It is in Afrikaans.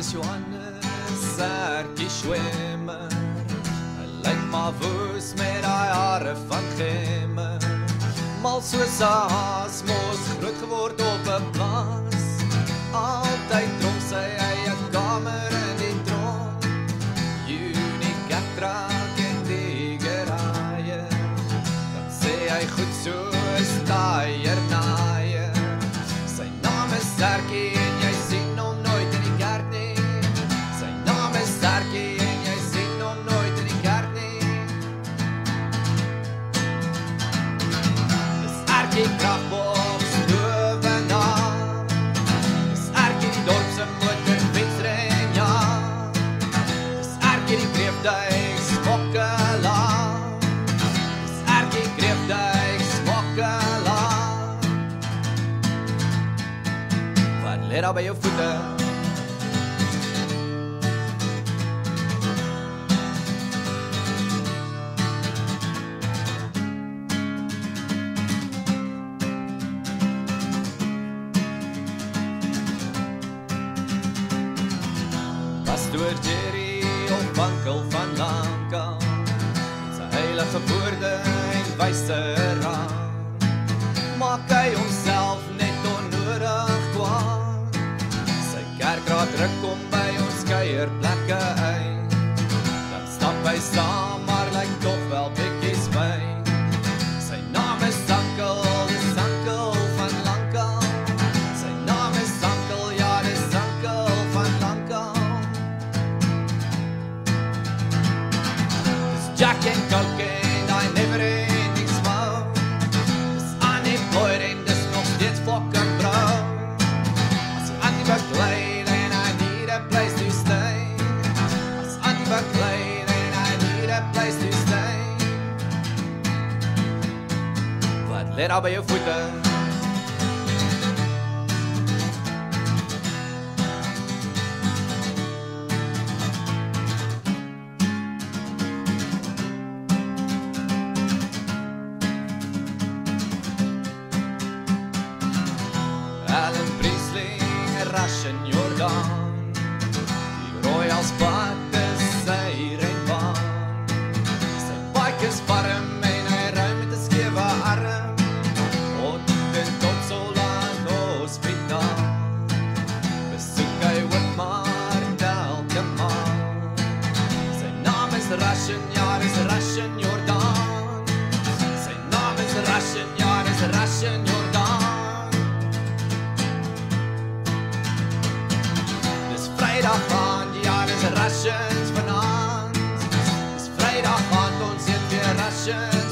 is Johannes Serkie Schwimmer. Hy lyk maar woes met die hare van gemmer. Mal soos 'n haas, mos groot geword op 'n plaas. Altyd dronk sy eie kamer in die tronk. Uniek aktrak en die geraaie. Dan sê hy goed soos taier naaie. Sy naam is Serkie en jy sien hom nooit in die kerk nie. Sy naam is Serkie en jy sien hom nooit in die kerk nie. Dis Erkie Kragboks bovenaan. Dis Erkie die dorp se motorfietsren, ja. Dis Erkie die kreefduik smokkelaar. Dis Erkie kreefduik smokkelaar. Wat lê daar by jou voete? Pastoor Jerry of Wankel van Lanka, met sy heilige woorde en wyse raad, maak hy homself net onnodig kwaad. Sy kerkraad ruk hom by ons kuierplekke uit, dan stap hy saam, maar lyk toch wel bietjie spyt. Sy naam is Ankel, dis Ankel van Lanka. Sy naam is Ankel, ja, dis Ankel van Lanka. Jack and Coke and I never ending smoke. Dis unemployed en dis nog steeds fucking broke. As jy anti-bekleed and I need a place to stay. As anti-bekleed and I need a place to stay. Wat lê daar by jou voete? Alan Priestley, Russian Jordan, die Royals pad is sy renbaan. Sy bike is warm en hy ruim met 'n skewe arm. Oggend tot so lank hospitaal, besoek hy Whitmar elke maand. Sy naam is Russian, ja, dis Russian Jordan. Sy naam is Russian, ja, dis Russian Jordan. Vrydag aand, ja, dis Russians vanaand. Dis Vrydag aand, ons eet weer Russians.